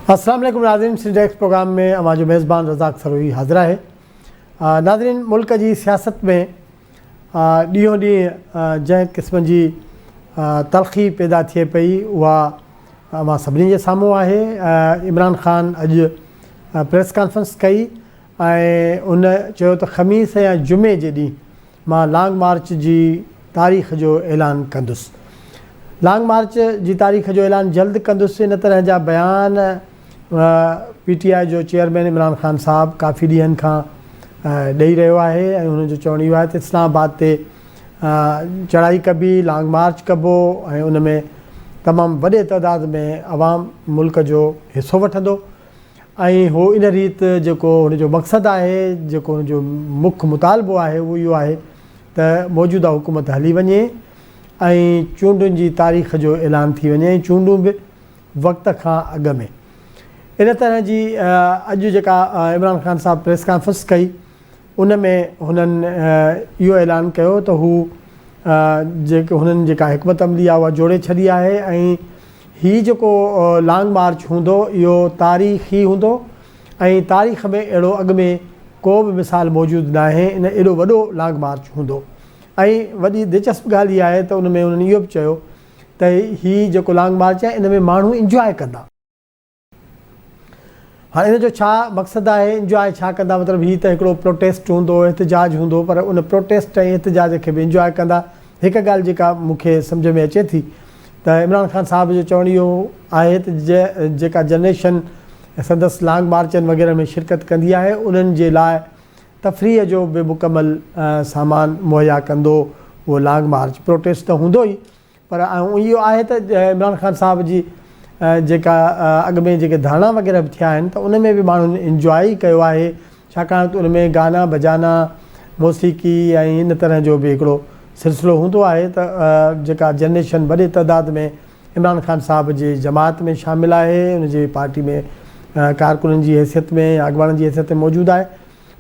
अस्सलाम वालेकुम नाज़रीन, सिंडेक्स प्रोग्राम में हमारा मेज़बान रज़ाक सरोही हाज़िर है। नाज़रीन, मुल्क की सियासत में ॾींहों ॾींहुं जंहिं क़िस्म की तलख़ी पैदा थिए पई उहा मां सभिनी जे साम्हूं आहे। इमरान ख़ान अॼु प्रेस कॉन्फ्रेंस कई ऐं उन चयो त ख़मीस या जुमे जे ॾींहुं मां लॉन्ग मार्च जी तारीख़ जो ऐलान कंदुसि। लॉन्ग मार्च जी तारीख़ जो ऐलान जल्द कंदुसि। इन तरह जा बयान PTI जो चेयरमैन इमरान ख़ान साहब काफ़ी ॾींहंनि खां ॾेई रहियो आहे ऐं हुनजो चवण इहो आहे त इस्लामाबाद ते चढ़ाई कबी, लॉन्ग मार्च कबो ऐं उन में तमामु वॾे तइदाद में अवाम मुल्क जो हिसो वठंदो ऐं हो इन रीति जेको हुनजो मक़सदु आहे, जेको हुनजो मुख्य मुतालबो आहे उहो इहो आहे त मौजूदा हुकूमत हली वञे ऐं चूंडुनि जी तारीख़ जो ऐलान थी वञे, चूंडूं बि वक़्त खां अॻु में। इन तरह जी अॼु जेका इमरान ख़ान साहब प्रेस कॉन्फ्रेंस कई उन में हुननि इहो ऐलान कयो त हू जेके हुननि जेका हिकमत अमली आहे उहा जोड़े छॾी आहे ऐं हीअ जेको लॉन्ग मार्च हूंदो इहो तारीख़ी हूंदो ऐं तारीख़ में अहिड़ो अॻु में को बि मिसाल मौजूदु न आहे। इन एॾो वॾो लॉन्ग मार्च हूंदो ऐं वॾी दिलचस्प ॻाल्हि इहा आहे त उन में उन्हनि इहो बि चयो त हीअ जेको लॉन्ग मार्च आहे इन में माण्हू इंजॉय कंदा। हाणे इन जो छा मक़सदु आहे, इंजॉय छा कंदा, मतिलबु हीअ त हिकिड़ो प्रोटेस्ट हूंदो, एहतिजाज हूंदो, पर उन प्रोटेस्ट ऐं एहतिजाज खे बि इंजॉय कंदा। हिकु ॻाल्हि जेका मूंखे सम्झ में अचे थी त इमरान ख़ान साहब जो चवणु इहो आहे त जेका जनरेशन संदसि लॉन्ग मार्चनि वग़ैरह में शिरकत कंदी आहे उन्हनि जे लाइ तफ़रीह जो बि मुकमल सामान मुहैया कंदो उहो लॉन्ग मार्च। प्रोटेस्ट त हूंदो ई, पर इहो आहे त इमरान ख़ान साहब जी जेका अॻु में जेके धारणा वग़ैरह बि थिया आहिनि त उन में बि माण्हुनि इंजॉय ई कयो आहे, छाकाणि त उन में गाना बजाना मौसीक़ी ऐं इन तरह जो बि हिकिड़ो सिलसिलो हूंदो आहे त जेका जनरेशन वॾे तइदाद में इमरान ख़ान साहब जी जमात में शामिलु आहे, उनजी पार्टी में कारकुननि जी हैसियत में या अॻुवाणनि जी हैसियत में मौजूदु आहे,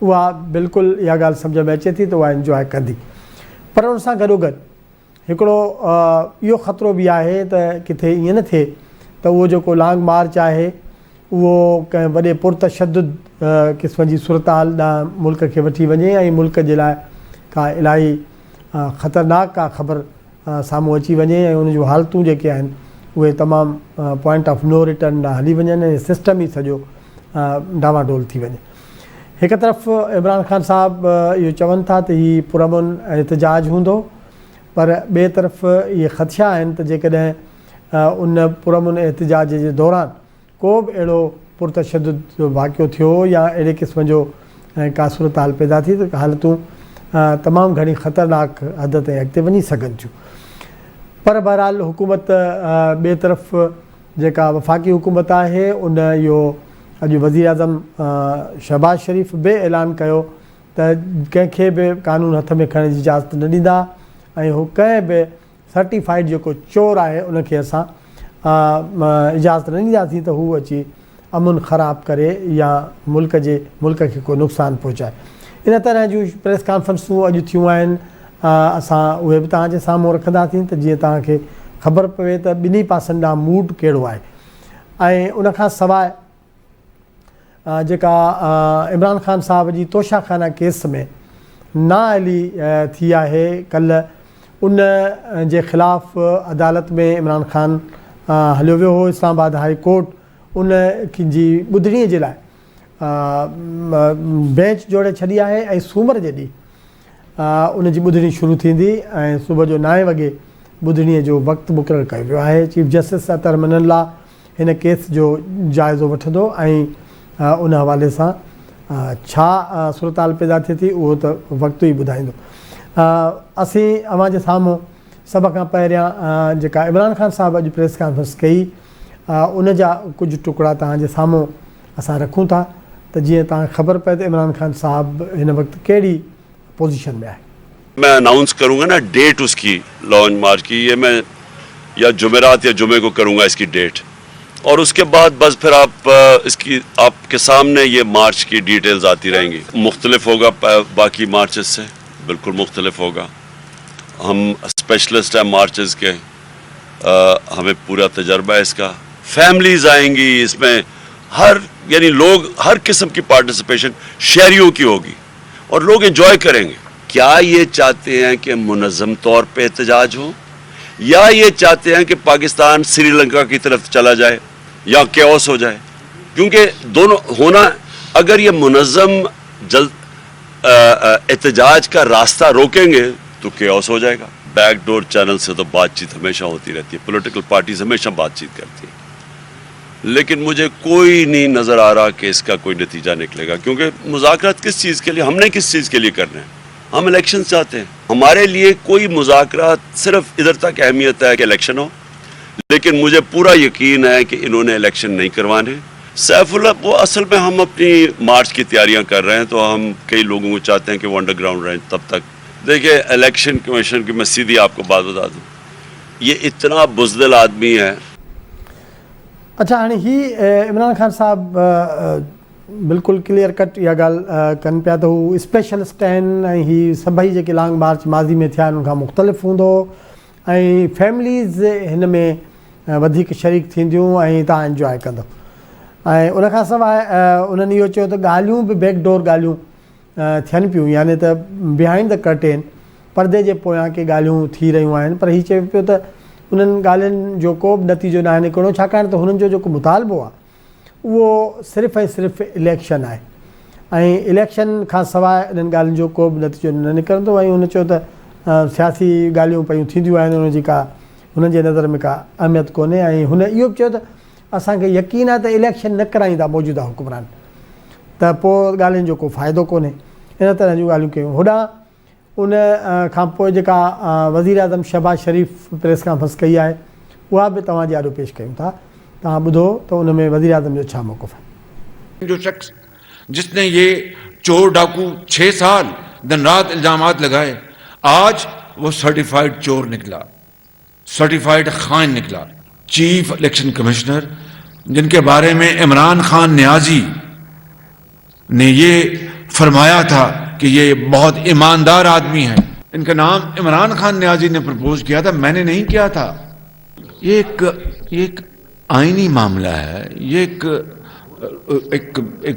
उहा बिल्कुलु इहा ॻाल्हि सम्झ में अचे थी त उहा इंजॉय कंदी। पर उन सां गॾोगॾु हिकिड़ो इहो ख़तरो बि आहे त किथे ईअं न थिए त उहो जेको लॉन्ग मार्च आहे उहो कंहिं वॾे पुरतशद्दुद क़िस्म जी सूरत हाल ॾांहुं मुल्क खे वठी वञे ऐं मुल्क जे लाइ का इलाही ख़तरनाक का ख़बर साम्हूं अची वञे ऐं उन जूं हालतूं जेके आहिनि उहे तमामु पॉइंट ऑफ नो रिटर्न ॾांहुं हली वञनि ऐं सिस्टम ई सॼो डामाडोल थी वञे। हिकु तरफ़ इमरान ख़ान साहब इहो चवनि था त हीअ पुरअमन एहतिजाज हूंदो, पर ॿिए तरफ़ इहे ख़दशा आहिनि त जेकॾहिं उन पुरअमन एहतिजाज जे दौरान को बि अहिड़ो पुरतशद्दुद जो वाक़ियो थियो या अहिड़े क़िस्म जो का सूरत हाल पैदा थी त हालतूं तमामु घणी ख़तरनाक हद ते अॻिते वञी सघनि थियूं। पर बहरहाल हुकूमत ॿिए तरफ़ जेका वफ़ाक़ी हुकूमत आहे उन इहो अॼु वज़ीर आज़म शहबाज शरीफ़ बि ऐलान कयो त कंहिंखे बि कानून हथ में खणण जी इजाज़त न ॾींदा ऐं हू कंहिं बि सर्टिफाइड जेको चोर आहे उनखे असां इजाज़त न ॾींदासीं त हू अची अमुन ख़राबु करे या मुल्क खे को नुक़सानु पहुचाए। इन तरह जूं प्रेस कॉन्फ्रेंसूं अॼु थियूं आहिनि, असां उहे बि तव्हांजे साम्हूं रखंदासीं त जीअं तव्हांखे ख़बर पवे त ॿिन्ही पासनि ॾांहुं मूड कहिड़ो आहे। ऐं उनखां सवाइ जेका इमरान ख़ान साहब जी तोशाखाना केस में नाअहली थी आहे, कल्ह उन जे ख़िलाफ़ु अदालत में इमरान ख़ान हलियो वियो हो। इस्लामाबाद हाई कोर्ट उन जी ॿुधणीअ जे लाइ बेंच जोड़े छॾी आहे ऐं सूमर जे ॾींहुं उन जी ॿुधणी शुरू थींदी ऐं सुबुह जो 9 वॻे ॿुधणीअ जो वक़्तु मुक़ररु कयो वियो आहे। चीफ जस्टिस अतर मनल्ला हिन केस जो जाइज़ो वठंदो ऐं उन हवाले सां छा सूरत हाल पैदा थिए थी उहो त वक़्तु ई ॿुधाईंदो। असीं अव्हां जे साम्हूं सभ खां पहिरियां जेका इमरान ख़ान साहब अॼु प्रेस कॉन्फ्रेंस कई उन जा कुझु टुकड़ा तव्हांजे साम्हूं असां रखूं था त जीअं तव्हांखे ख़बर पए त इमरान ख़ान साहब हिन वक़्तु कहिड़ी पोजीशन में आहे। मैं अनाउंस करूंगा ना डेट उसकी लॉन्च मार्च की, ये मैं या जुमेरात या जुमे को करूंगा इसकी डेट, और उसके बाद बस फिर आपके सामने ये मार्च की डिटेल्स आती रहेंगी। मुख्तलिफ होगा बाकी मार्चेस से, बिल्कुल मुख्तलिफ होगा। हम स्पेशलिस्ट हैं मार्चेस के, हमें पूरा तजर्बा है इसका। फैमिलीज़ आएंगी इसमें, हर यानी लोग हर किस्म की पार्टिसिपेशन शहरियों की होगी और लोग एंजॉय करेंगे। क्या ये चाहते हैं कि मुनज़्ज़म तौर पे एहतजाज हो, या ये चाहते हैं कि पाकिस्तान श्रीलंका की तरफ चला जाए या केओस हो जाए? क्योंकि दोनों होना, अगर ये मुनज़्ज़म जल्द एहतजाज का रास्ता रोकेंगे तो केओस हो जाएगा। बैकडोर चैनल से तो बातचीत हमेशा होती रहती है, पॉलिटिकल पार्टीज हमेशा बातचीत करती है, लेकिन मुझे कोई नहीं नज़र आ रहा कि इसका कोई नतीजा निकलेगा। क्योंकि मुज़ाकरात किस चीज़ के लिए, हमने किस चीज़ के लिए करने हैं? हम इलेक्शन चाहते हैं। हमारे लिए कोई मुज़ाकरात सिर्फ इधर तक अहमियत है कि इलेक्शन हो, लेकिन मुझे पूरा यकीन है कि इन्होंने इलेक्शन नहीं करवाने। सैफुल्लाह, वो असल में हम अपनी मार्च की तैयारियां कर रहे हैं, तो हम कई लोगों को चाहते हैं कि वो अंडरग्राउंड रहें। तब तक देखिए, इलेक्शन कमीशन की मैं सीधी आपको बात बता दूँ, ये इतना बुज़दिल आदमी है। अच्छा, हाणे ही इमरान खान साहब बिल्कुल क्लियर कट इहा ॻाल्हि कनि पिया त हू स्पेशलिस्ट आहिनि ऐं ही सभई जेके लॉन्ग मार्च माज़ी में थिया आहिनि उनखां मुख़्तलिफ़ हूंदो ऐं फैमिलीज़ हिन में वधीक शरीक थींदियूं ऐं तव्हां इंजॉय कंदो। ऐं उनखां सवाइ उन्हनि इहो चयो त ॻाल्हियूं बि बैकडोर ॻाल्हियूं थियनि पियूं, यानी त बिहाइंड द कर्टेन, परदे जे पोयां के ॻाल्हियूं थी रहियूं आहिनि। पर हीउ चए पियो त उन्हनि ॻाल्हियुनि जो को बि नतीजो न आहे निकिरणो, छाकाणि त हुननि जो जेको मुतालबो आहे उहो सिर्फ़ु ऐं सिर्फ़ु इलेक्शन आहे ऐं इलेक्शन खां सवाइ इन्हनि ॻाल्हियुनि जो को बि नतीजो न निकिरंदो। ऐं हुन चयो त सियासी ॻाल्हियूं पयूं थींदियूं आहिनि, उनजी का हुननि जे नज़र में का अहमियत कोन्हे। ऐं हुन इहो बि चयो त असांखे यकीन आहे त इलेक्शन न कराईंदा मौजूदा हुकुमरान, त पोइ ॻाल्हियुनि जो को फ़ाइदो कोन्हे। इन तरह जूं ॻाल्हियूं कयूं। होॾां उन खां पोइ जेका वज़ीर आज़म शहबाज शरीफ़ प्रेस कॉन्फ्रेंस कई आहे उहा बि तव्हांजे आॾो पेश कयूं था। तव्हां ॿुधो त उन में वज़ीर आज़म जो छा मौक़िफ़ आहे। जो शख्स जिसने ये चोर डाकू 6 साल दिन रात इल्जामात लगाए, आज वो सर्टिफाइड चोर निकला, सर्टिफाइड खान निकला। चीफ इलेक्शन कमिश्नर, जिनके बारे में इमरान खान नियाजी ने ये फरमाया था कि ये बहुत ईमानदार आदमी है, इनका नाम इमरान खान नियाजी ने प्रपोज किया था, मैंने नहीं किया था। ये एक आईनी मामला है। ये एक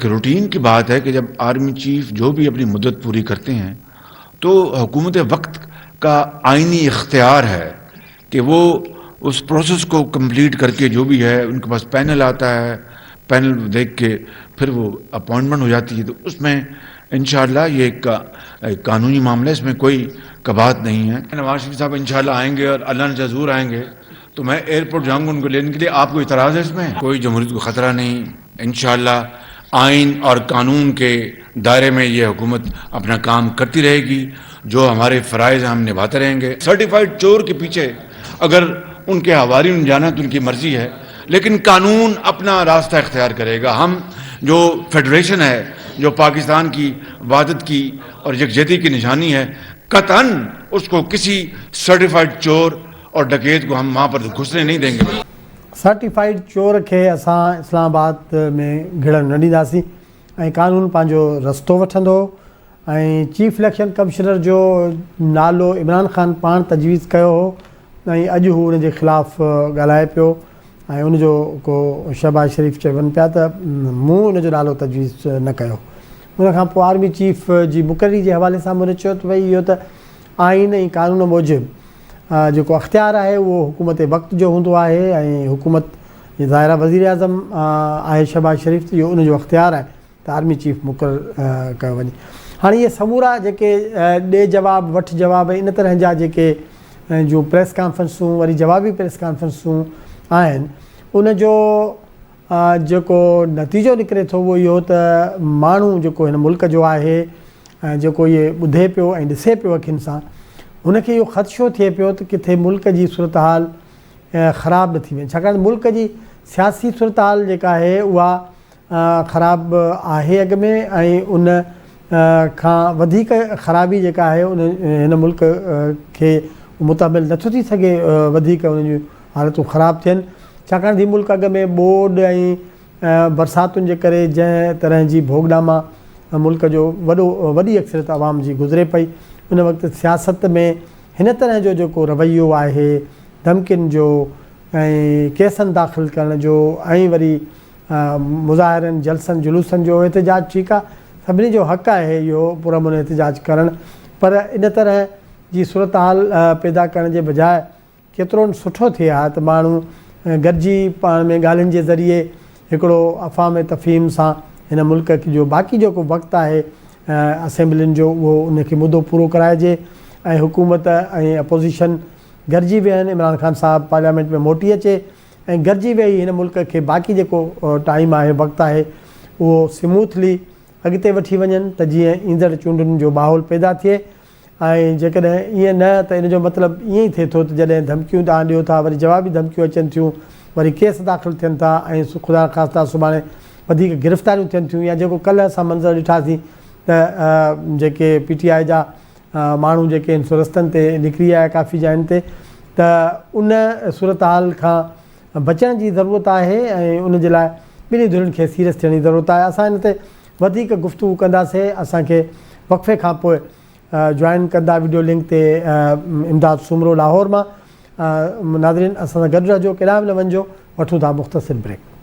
रूटीन की बात है कि जब आर्मी चीफ जो भी अपनी मुद्दत पूरी करते हैं तो हुकूमत वक्त का आईनी इख्तियार है कि वो उस प्रोसेस को कंप्लीट करके जो भी है उनके पास पैनल आता है, पैनल देख के फिर वो अपॉइंटमेंट हो जाती है। तो उसमें इंशाअल्लाह ये एक कानूनी मामला है, इसमें कोई कबात नहीं है। नवाज शरीफ साहब इंशाअल्लाह आएंगे और अल्लाह ने ज़रूर आएंगे, तो मैं एयरपोर्ट जाऊंगा उनको लेने के लिए। आपको इतराज़ है इसमें? कोई जमहूरियत को ख़तरा नहीं। इंशाअल्लाह आइन और कानून के दायरे में ये हुकूमत अपना काम करती रहेगी, जो हमारे फ़राइज़ हम निभाते रहेंगे। सर्टिफाइड चोर के पीछे अगर उनके हवारी में जाना तो उनकी मर्ज़ी है, लेकिन कानून अपना रास्ता इख्तियार करेगा। हम जो फेडरेशन है, जो पाकिस्तान की वहादत की और यकजहती की निशानी है, कतन उसको किसी सर्टिफाइड चोर और डकैत को हम वहाँ पर घुसने नहीं देंगे। सर्टिफाइड चोर खे असां इस्लामाबाद में घिड़न न ॾींदासीं ऐं कानून पंहिंजो रस्तो वठंदो। ऐं चीफ इलेक्शन कमिश्नर जो नालो इमरान खान पाण तजवीज़ कयो हो ऐं अॼु हू हुनजे ख़िलाफ़ु ॻाल्हाए पियो ऐं उनजो को शहबाज शरीफ़ चवनि पिया त मूं उनजो नालो तजवीज़ न कयो। उनखां पोइ आर्मी चीफ जी मुक़ररी जे हवाले सां हुन चयो त भई इहो त आइन ऐं कानून मूजिबि जेको अख़्तियार आहे उहो हुकूमत वक़्त जो हूंदो आहे ऐं हुकूमत जे ज़ाहिरा वज़ीर आज़म आहे शहबाज शरीफ़, इहो उनजो अख़्तियार आहे त आर्मी चीफ मुक़ररु कयो वञे। हाणे इहे समूरा जेके ॾे जवाब वठ जवाब इन तरह जा जेके जो प्रेस कॉन्फ्रेंसूं वरी जवाबी प्रेस कॉन्फ्रेंसूं आहिनि, उनजो जेको नतीजो निकिरे थो उहो इहो त माण्हू जेको हिन मुल्क जो आहे जेको इहे ॿुधे पियो ऐं ॾिसे पियो अखियुनि सां, हुनखे इहो ख़दशो थिए पियो त किथे मुल्क जी सूरत हाल ख़राबु न थी वञे। छाकाणि मुल्क जी सियासी सूरत हाल जेका आहे उहा ख़राबु आहे अॻ में, ऐं उन खां वधीक ख़राबी जेका आहे उन हिन मुल्क खे मुताबिल नथो थी सघे, वधीक उन जूं हालतूं ख़राबु थियनि। छाकाणि हीउ मुल्क अॻ में ॿोॾ ऐं बरसातुनि जे करे जंहिं तरह जी भोगडामा मुल्क जो वॾी अक्सरियत आवाम जी गुज़रे पई, उन वक़्तु सियासत में हिन तरह जो जेको रवैयो आहे धमकियुनि जो ऐं केसनि दाख़िल करण जो ऐं वरी मुज़ाहिरनि जलसनि जुलूसनि जो एहतजाज ठीकु आहे, सभिनी जो हक़ु आहे इहो पुरअमन एहतजाज करणु, पर इन तरह जी सूरत हाल पैदा करण जे बजाए केतिरो सुठो थिए हा त माण्हू गॾिजी पाण में ॻाल्हियुनि जे ज़रिए हिकिड़ो अफ़ाम तफ़हीम सां हिन मुल्क जो बाक़ी जेको वक़्तु आहे असेंबलियुनि जो उहो उनखे मुदो पूरो कराइजे ऐं हुकूमत ऐं अपोज़िशन गॾिजी वियनि, इमरान ख़ान साहिबु पार्लियामेंट में मोटी अचे ऐं गॾिजी वेही हिन मुल्क खे बाक़ी जेको टाइम आहे वक़्तु आहे उहो स्मूथली अॻिते वठी वञनि त जीअं ईंदड़ चूंडुनि जो माहौल पैदा थिए। ऐं जेकॾहिं ईअं न त इन जो मतिलबु ईअं ई थिए थो त जॾहिं धमकियूं तव्हां ॾियो था, वरी जवाबी धमकियूं अचनि थियूं, वरी केस दाख़िल थियनि था ऐं ख़ुदा ख़ास्ता सुभाणे वधीक गिरफ़्तारियूं थियनि थियूं, या जेको कल्ह असां मंज़र ॾिठासीं त जेके PTI जा माण्हू जेके आहिनि सो रस्तनि ते निकिरी आया काफ़ी जायुनि ते, त उन सूरत हाल खां बचण जी ज़रूरत आहे ऐं उन जे लाइ ॿिन्ही धुरियुनि खे सीरियस थियण जी ज़रूरत आहे। असां हिन ते वधीक गुफ़्तगू कंदासीं, असांखे वक़्फ़े खां पोइ जॉइन कंदा वीडियो लिंक ते इमदाद सुमरो लाहौर मां। नाज़रीन असां सां गॾु रहिजो, केॾांहुं बि न वञिजो, वठूं था मुख़्तसिर ब्रेक।